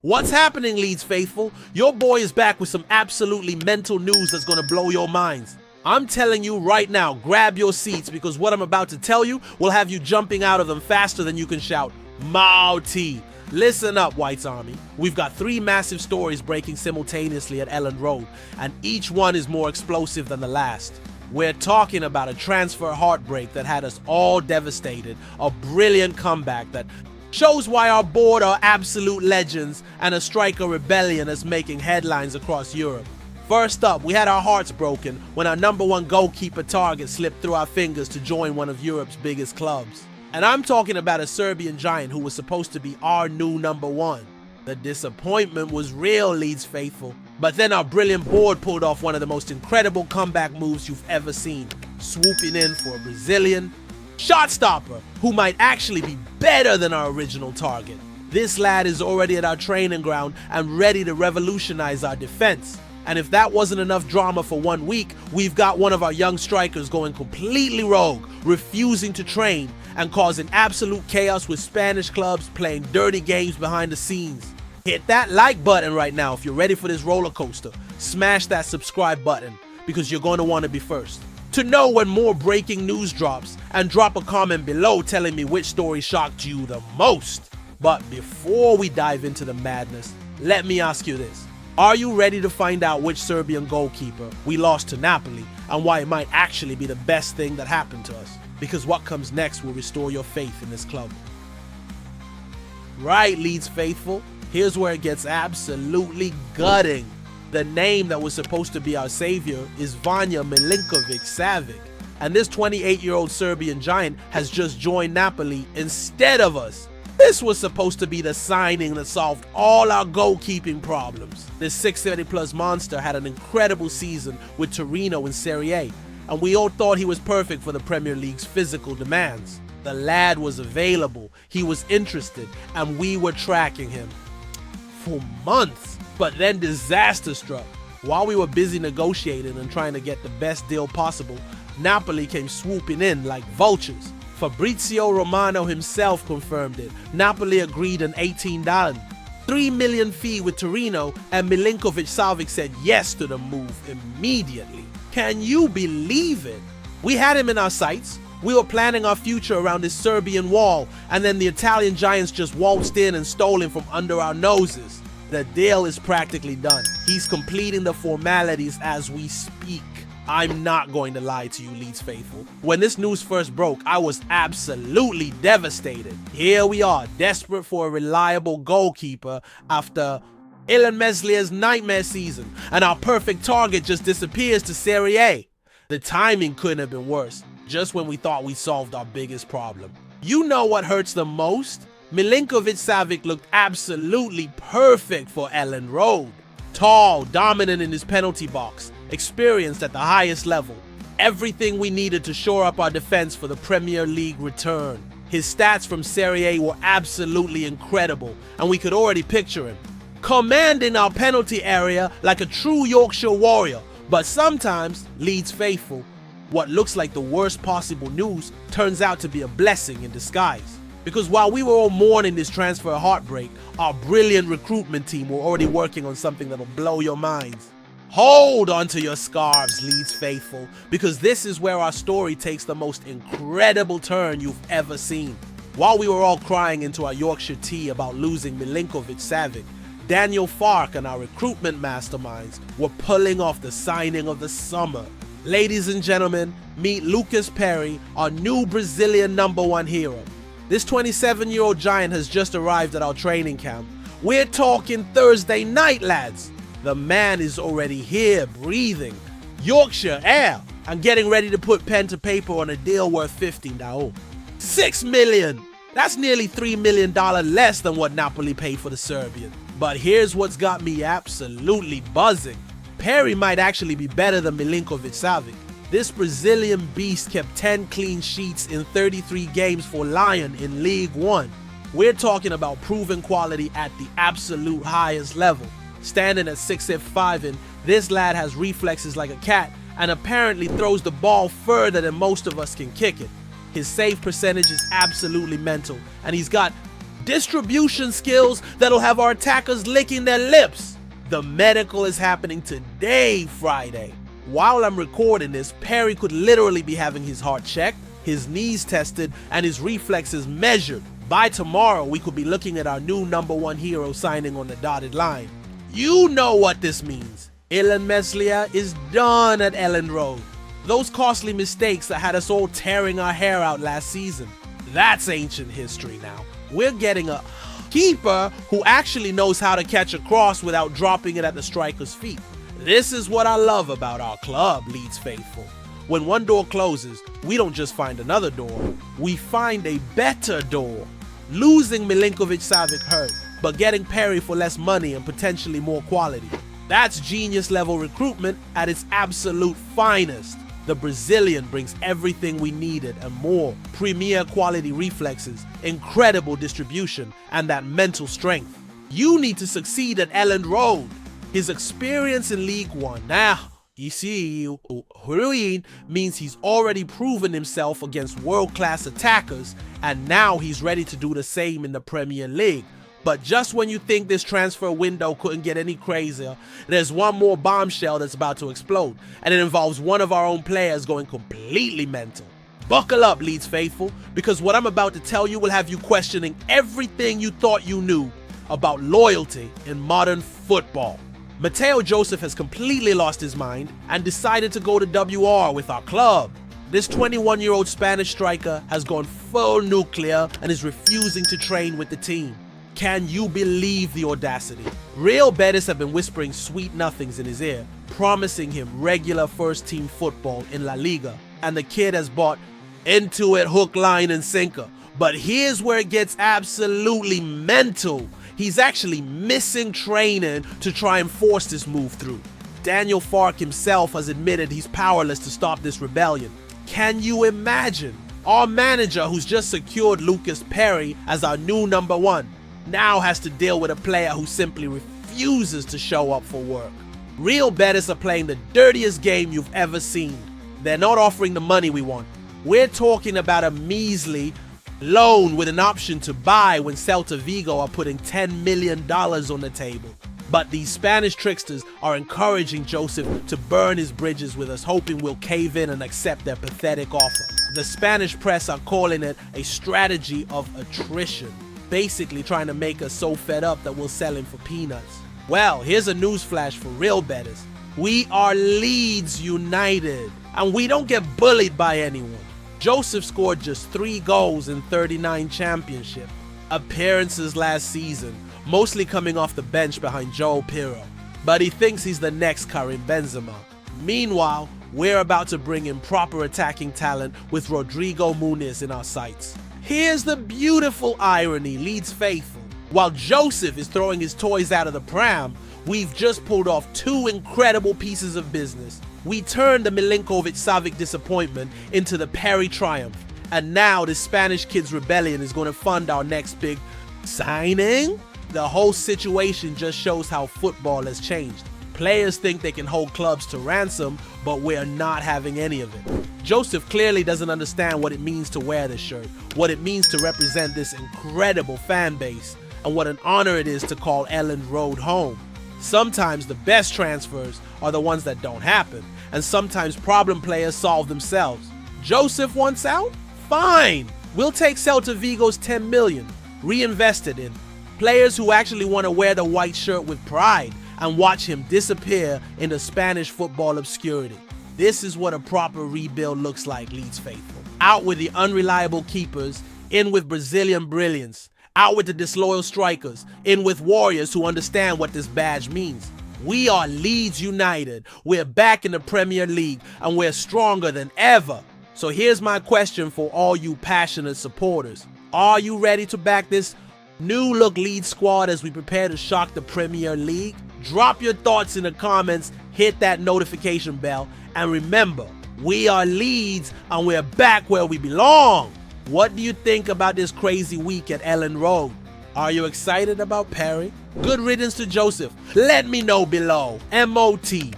What's happening, Leeds faithful? Your boy is back with some absolutely mental news that's gonna blow your minds. I'm telling you right now, grab your seats because what I'm about to tell you will have you jumping out of them faster than you can shout, Mauti. Listen up, White's Army. We've got 3 massive stories breaking simultaneously at Elland Road, and each one is more explosive than the last. We're talking about a transfer heartbreak that had us all devastated, a brilliant comeback that shows why our board are absolute legends, and a striker rebellion that's making headlines across Europe. First up, we had our hearts broken when our #1 goalkeeper target slipped through our fingers to join one of Europe's biggest clubs. And I'm talking about a Serbian giant who was supposed to be our new #1. The disappointment was real, Leeds faithful. But then our brilliant board pulled off one of the most incredible comeback moves you've ever seen, swooping in for a Brazilian shot stopper who might actually be better than our original target. This lad is already at our training ground and ready to revolutionize our defense. And if that wasn't enough drama for 1 week, we've got one of our young strikers going completely rogue, refusing to train and causing absolute chaos with Spanish clubs playing dirty games behind the scenes. Hit that like button right now if you're ready for this roller coaster. Smash that subscribe button because you're going to want to be first to know when more breaking news drops, and drop a comment below telling me which story shocked you the most. But before we dive into the madness, let me ask you this. Are you ready to find out which Serbian goalkeeper we lost to Napoli and why it might actually be the best thing that happened to us? Because what comes next will restore your faith in this club. Right, Leeds faithful, here's where it gets absolutely gutting. The name that was supposed to be our savior is Vanja Milinkovic-Savic, and this 28-year-old Serbian giant has just joined Napoli instead of us. This was supposed to be the signing that solved all our goalkeeping problems. This 670+ monster had an incredible season with Torino in Serie A, and we all thought he was perfect for the Premier League's physical demands. The lad was available, he was interested, and we were tracking him for months. But then disaster struck. While we were busy negotiating and trying to get the best deal possible, Napoli came swooping in like vultures. Fabrizio Romano himself confirmed it. Napoli agreed an $18, $3 million fee with Torino, and Milinkovic-Savic said yes to the move immediately. Can you believe it? We had him in our sights. We were planning our future around this Serbian wall, and then the Italian giants just waltzed in and stole him from under our noses. The deal is practically done. He's completing the formalities as we speak. I'm not going to lie to you, Leeds faithful. When this news first broke, I was absolutely devastated. Here we are, desperate for a reliable goalkeeper after Ilan Meslia's nightmare season, and our perfect target just disappears to Serie A. The timing couldn't have been worse, just when we thought we solved our biggest problem. You know what hurts the most? Milinkovic-Savic looked absolutely perfect for Elland Road. Tall, dominant in his penalty box, experienced at the highest level. Everything we needed to shore up our defense for the Premier League return. His stats from Serie A were absolutely incredible, and we could already picture him commanding our penalty area like a true Yorkshire warrior. But sometimes, Leeds faithful, what looks like the worst possible news turns out to be a blessing in disguise. Because while we were all mourning this transfer heartbreak, our brilliant recruitment team were already working on something that'll blow your minds. Hold onto your scarves, Leeds faithful, because this is where our story takes the most incredible turn you've ever seen. While we were all crying into our Yorkshire tea about losing Milinkovic-Savic, Daniel Fark and our recruitment masterminds were pulling off the signing of the summer. Ladies and gentlemen, meet Lucas Perry, our new Brazilian #1 hero. This 27-year-old giant has just arrived at our training camp. We're talking Thursday night, lads. The man is already here, breathing Yorkshire air and getting ready to put pen to paper on a deal worth $15. $6 million. That's nearly $3 million less than what Napoli paid for the Serbian. But here's what's got me absolutely buzzing. Perry might actually be better than Milinkovic-Savic. This Brazilian beast kept 10 clean sheets in 33 games for Lyon in League One. We're talking about proven quality at the absolute highest level. Standing at 6'5", this lad has reflexes like a cat and apparently throws the ball further than most of us can kick it. His save percentage is absolutely mental, and he's got Distribution skills that'll have our attackers licking their lips. The medical is happening today, Friday. While I'm recording this, Perry could literally be having his heart checked, his knees tested, and his reflexes measured. By tomorrow, we could be looking at our new #1 hero signing on the dotted line. You know what this means. Elland is done at Elland Road. Those costly mistakes that had us all tearing our hair out last season. That's ancient history now. We're getting a keeper who actually knows how to catch a cross without dropping it at the striker's feet. This is what I love about our club, Leeds faithful. When one door closes, we don't just find another door, we find a better door. Losing Milinkovic-Savic hurt, but getting Perry for less money and potentially more quality. That's genius level recruitment at its absolute finest. The Brazilian brings everything we needed and more. Premier quality reflexes, incredible distribution, and that mental strength. You need to succeed at Elland Road. His experience in League One, you see, Ruin means he's already proven himself against world-class attackers, and now he's ready to do the same in the Premier League. But just when you think this transfer window couldn't get any crazier, there's one more bombshell that's about to explode, and it involves one of our own players going completely mental. Buckle up, Leeds faithful, because what I'm about to tell you will have you questioning everything you thought you knew about loyalty in modern football. Mateo Joseph has completely lost his mind and decided to go to WR with our club. This 21-year-old Spanish striker has gone full nuclear and is refusing to train with the team. Can you believe the audacity? Real Betis have been whispering sweet nothings in his ear, promising him regular first-team football in La Liga, and the kid has bought into it hook, line, and sinker. But here's where it gets absolutely mental. He's actually missing training to try and force this move through. Daniel Fark himself has admitted he's powerless to stop this rebellion. Can you imagine? Our manager, who's just secured Lucas Perry as our new #1, now has to deal with a player who simply refuses to show up for work. Real Betis are playing the dirtiest game you've ever seen. They're not offering the money we want. We're talking about a measly loan with an option to buy when Celta Vigo are putting $10 million on the table. But these Spanish tricksters are encouraging Joseph to burn his bridges with us, hoping we'll cave in and accept their pathetic offer. The Spanish press are calling it a strategy of attrition, basically trying to make us so fed up that we'll sell him for peanuts. Well, here's a newsflash for real Betis. We are Leeds United, and we don't get bullied by anyone. Joseph scored just 3 goals in 39 championship appearances last season, mostly coming off the bench behind Joe Pirro. But he thinks he's the next Karim Benzema. Meanwhile, we're about to bring in proper attacking talent with Rodrigo Muniz in our sights. Here's the beautiful irony, Leeds faithful. While Joseph is throwing his toys out of the pram, we've just pulled off 2 incredible pieces of business. We turned the Milinkovic-Savic disappointment into the Perry triumph, and now the Spanish kid's rebellion is going to fund our next big signing. The whole situation just shows how football has changed. Players think they can hold clubs to ransom, but we're not having any of it. Joseph clearly doesn't understand what it means to wear this shirt, what it means to represent this incredible fan base, and what an honor it is to call Elland Road home. Sometimes the best transfers are the ones that don't happen, and sometimes problem players solve themselves. Joseph wants out? Fine! We'll take Celta Vigo's 10 million, reinvested in players who actually want to wear the white shirt with pride and watch him disappear into Spanish football obscurity. This is what a proper rebuild looks like, Leeds faithful. Out with the unreliable keepers, in with Brazilian brilliance. Out with the disloyal strikers, in with warriors who understand what this badge means. We are Leeds United. We're back in the Premier League, and we're stronger than ever. So here's my question for all you passionate supporters. Are you ready to back this new look Leeds squad as we prepare to shock the Premier League? Drop your thoughts in the comments, hit that notification bell, and remember, we are Leeds and we're back where we belong. What do you think about this crazy week at Elland Road? Are you excited about Perry? Good riddance to Joseph. Let me know below. MOT.